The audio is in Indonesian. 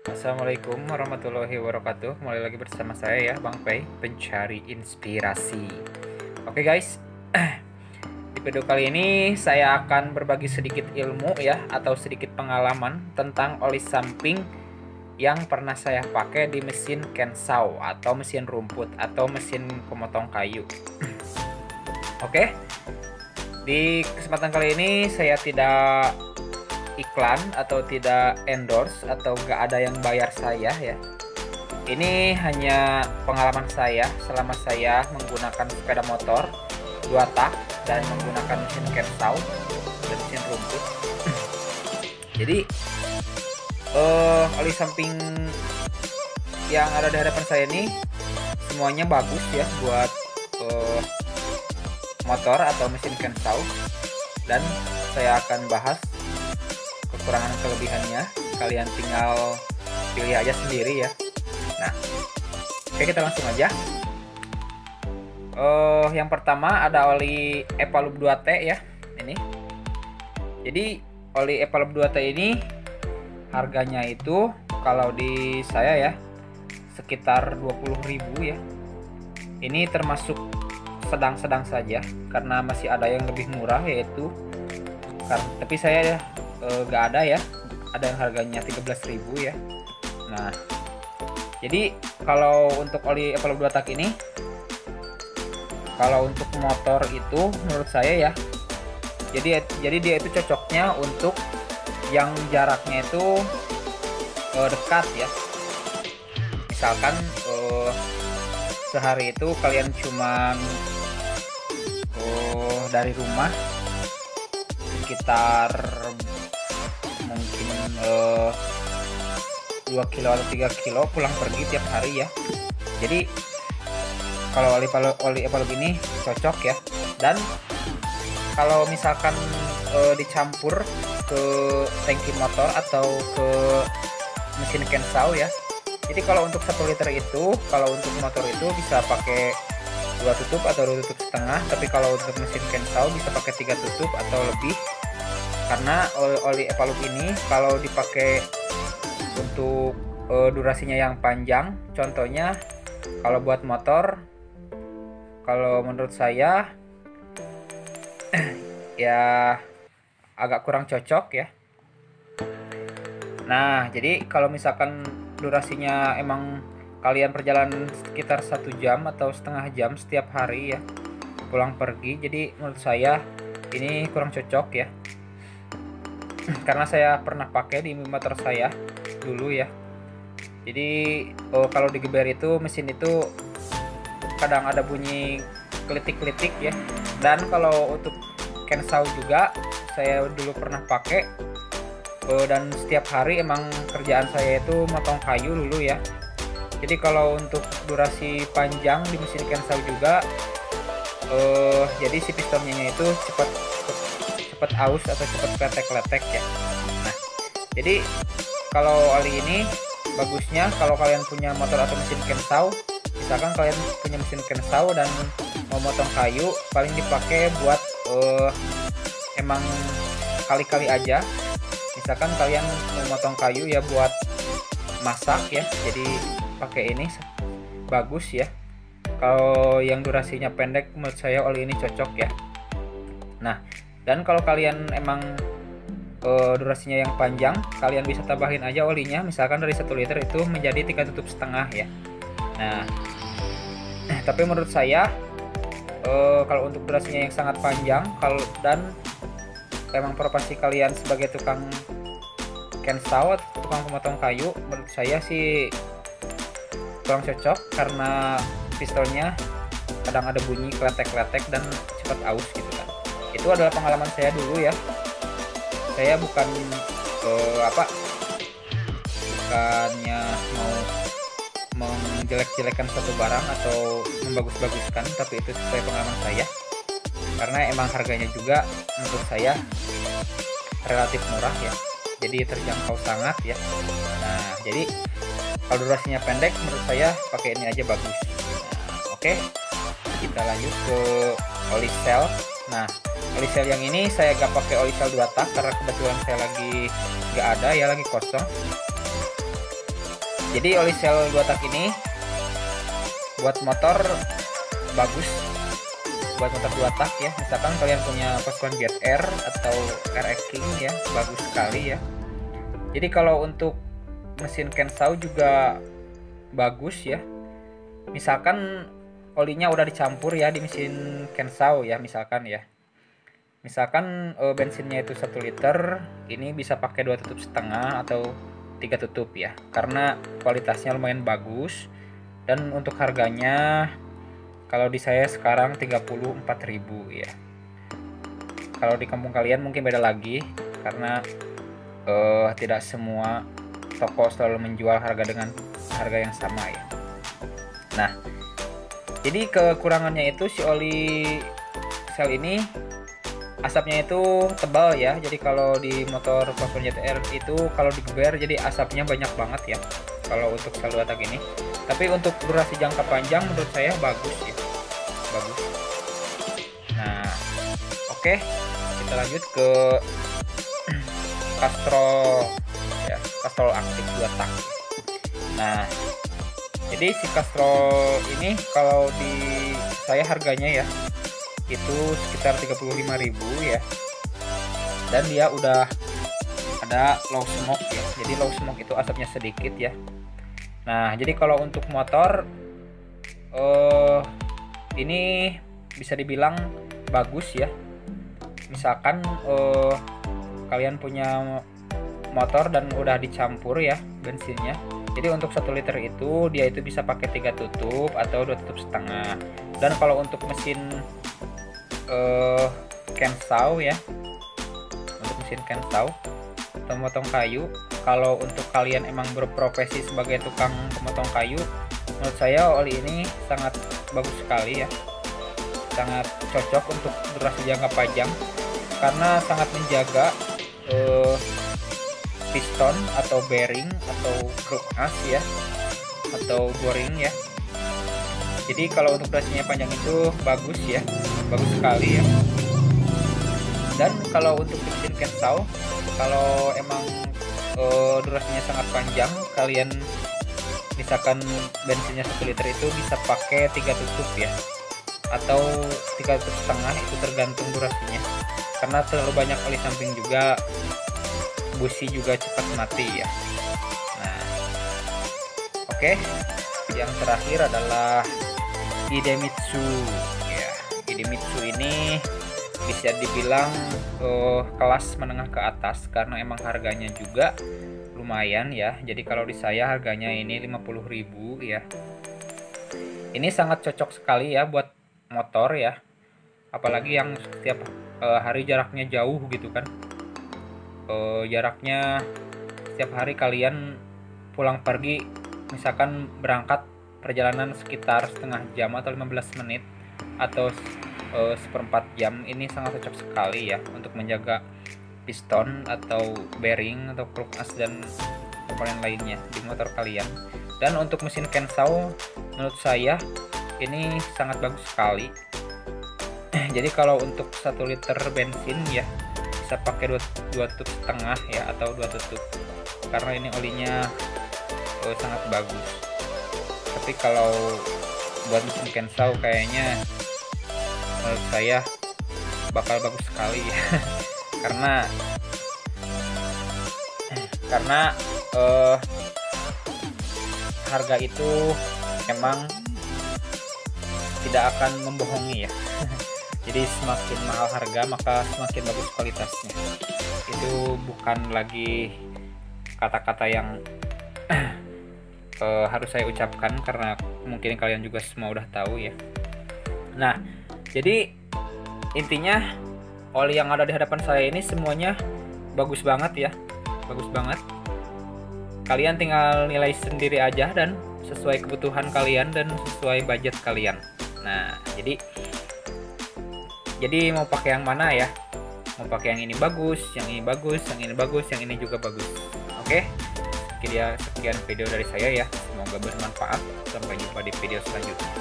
Assalamualaikum warahmatullahi wabarakatuh. Mulai lagi bersama saya ya, Bang Pei, pencari inspirasi. Oke guys, di video kali ini saya akan berbagi sedikit ilmu ya, atau sedikit pengalaman tentang oli samping yang pernah saya pakai di mesin Kensaw atau mesin rumput atau mesin pemotong kayu. Oke, di kesempatan kali ini saya tidak iklan atau tidak endorse atau gak ada yang bayar saya ya. Ini hanya pengalaman saya selama saya menggunakan sepeda motor 2 tak dan menggunakan mesin Kensaw dan mesin rumput. Jadi oli samping yang ada di hadapan saya ini semuanya bagus ya buat motor atau mesin Kensaw, dan saya akan bahas kekurangan kelebihannya. Kalian tinggal pilih aja sendiri ya. Nah, oke, kita langsung aja. Yang pertama ada oli Epalup 2T ya, ini. Jadi oli Epalup 2T ini harganya itu kalau di saya ya sekitar 20.000 ya. Ini termasuk sedang-sedang saja karena masih ada yang lebih murah, yaitu tapi saya gak ada ya, ada yang harganya 13.000 ya. Nah, jadi kalau untuk oli Epalup 2 tak ini, kalau untuk motor itu menurut saya ya, jadi dia itu cocoknya untuk yang jaraknya itu dekat ya. Misalkan sehari itu kalian cuman dari rumah sekitar mungkin 2 kilo atau 3 kilo pulang pergi tiap hari ya. Jadi kalau oli Epalup ini cocok ya. Dan kalau misalkan dicampur ke tangki motor atau ke mesin Kensaw ya, jadi kalau untuk 1 liter itu, kalau untuk motor itu bisa pakai 2 tutup atau 2 tutup setengah, tapi kalau untuk mesin Kensaw bisa pakai 3 tutup atau lebih. Karena oli Epalup ini kalau dipakai untuk durasinya yang panjang, contohnya kalau buat motor, kalau menurut saya ya agak kurang cocok ya. Nah, jadi kalau misalkan durasinya emang kalian perjalanan sekitar 1 jam atau setengah jam setiap hari ya pulang pergi, jadi menurut saya ini kurang cocok ya. Karena saya pernah pakai di motor saya dulu ya. Jadi kalau digeber itu mesin itu kadang ada bunyi kelitik-kelitik ya. Dan kalau untuk Kensaw juga saya dulu pernah pakai, dan setiap hari emang kerjaan saya itu motong kayu dulu ya. Jadi kalau untuk durasi panjang di mesin Kensaw juga jadi si pistonnya itu cepat aus atau cepat kletek-kletek ya. Nah, jadi kalau oli ini bagusnya kalau kalian punya motor atau mesin Kensaw, misalkan kalian punya mesin Kensaw dan mau motong kayu, paling dipakai buat emang kali-kali aja. Misalkan kalian mau motong kayu ya buat masak ya, jadi pakai ini bagus ya. Kalau yang durasinya pendek menurut saya oli ini cocok ya. Nah, dan kalau kalian emang durasinya yang panjang, kalian bisa tambahin aja olinya, misalkan dari 1 liter itu menjadi 3 tutup setengah ya. Nah, tapi menurut saya kalau untuk durasinya yang sangat panjang, kalau dan emang profesi kalian sebagai tukang Kensaw atau tukang pemotong kayu, menurut saya sih kurang cocok karena pistonnya kadang ada bunyi kletek-kletek dan cepat aus gitu kan. Itu adalah pengalaman saya dulu ya. Saya bukannya mau menjelek-jelekan suatu barang atau membagus-baguskan, tapi itu sesuai pengalaman saya. Karena emang harganya juga menurut saya relatif murah ya. Jadi terjangkau sangat ya. Nah, jadi kalau durasinya pendek menurut saya pakai ini aja bagus. Nah, oke. Kita lanjut ke oli sel. Nah, oli sel yang ini saya gak pakai oli sel 2 tak karena kebetulan saya lagi gak ada ya, lagi kosong. Jadi oli sel 2 tak ini buat motor bagus, buat motor 2 tak ya. Misalkan kalian punya Volkswagen GTR atau RX King ya, bagus sekali ya. Jadi kalau untuk mesin Kensau juga bagus ya. Misalkan olinya udah dicampur ya di mesin Kensau ya, misalkan ya. Misalkan bensinnya itu 1 liter, ini bisa pakai 2 tutup setengah atau 3 tutup ya, karena kualitasnya lumayan bagus. Dan untuk harganya kalau di saya sekarang 34.000 ya. Kalau di kampung kalian mungkin beda lagi, karena tidak semua toko selalu menjual harga dengan harga yang sama ya. Nah, jadi kekurangannya itu si oli sel ini asapnya itu tebal ya. Jadi kalau di motor Volkswagen GTR itu kalau digeber jadi asapnya banyak banget ya kalau untuk sel 2 tak ini. Tapi untuk durasi jangka panjang menurut saya bagus ya, bagus. Nah, oke, kita lanjut ke Castrol ya, Castrol aktif 2 tak. Nah, jadi si Castrol ini kalau di saya harganya ya itu sekitar 35.000 ya. Dan dia udah ada low smoke ya. Jadi low smoke itu asapnya sedikit ya. Nah, jadi kalau untuk motor ini bisa dibilang bagus ya. Misalkan kalian punya motor dan udah dicampur ya bensinnya. Jadi untuk 1 liter itu dia itu bisa pakai 3 tutup atau 2 tutup setengah. Dan kalau untuk mesin Kensau ya, untuk mesin Kensau pemotong kayu, kalau untuk kalian emang berprofesi sebagai tukang pemotong kayu, menurut saya oli ini sangat bagus sekali ya, sangat cocok untuk durasi jangka panjang karena sangat menjaga piston atau bearing atau kruk as ya, atau boring ya. Jadi kalau untuk durasinya panjang itu bagus ya, bagus sekali ya. Dan kalau untuk mesin Kensau, kalau emang durasinya sangat panjang, kalian misalkan bensinnya 1 liter itu bisa pakai 3 tutup ya, atau 3 tutup setengah, itu tergantung durasinya. Karena terlalu banyak oli samping juga, busi juga cepat mati ya. Nah, oke, yang terakhir adalah Idemitsu ya. Idemitsu ini bisa dibilang kelas menengah ke atas karena emang harganya juga lumayan ya. Jadi kalau di saya harganya ini 50.000 ya. Ini sangat cocok sekali ya buat motor ya. Apalagi yang setiap hari jaraknya jauh gitu kan. Jaraknya setiap hari kalian pulang pergi, misalkan berangkat perjalanan sekitar setengah jam atau 15 menit atau seperempat jam, ini sangat cocok sekali ya untuk menjaga piston atau bearing atau kruk as dan komponen lainnya di motor kalian. Dan untuk mesin Kensau menurut saya ini sangat bagus sekali. Jadi kalau untuk 1 liter bensin ya bisa pakai 2 tutup setengah ya atau 2 tutup karena ini olinya sangat bagus. Tapi kalau buat mesin Kensau kayaknya menurut saya bakal bagus sekali ya. karena harga itu emang tidak akan membohongi ya. Jadi semakin mahal harga maka semakin bagus kualitasnya. Itu bukan lagi kata-kata yang harus saya ucapkan karena mungkin kalian juga semua udah tahu ya. Nah, jadi intinya oli yang ada di hadapan saya ini semuanya bagus banget ya, bagus banget. Kalian tinggal nilai sendiri aja dan sesuai kebutuhan kalian dan sesuai budget kalian. Nah, jadi mau pakai yang mana ya? Mau pakai yang ini bagus, yang ini bagus, yang ini bagus, yang ini juga bagus. Oke? Sekian video dari saya ya. Semoga bermanfaat. Sampai jumpa di video selanjutnya.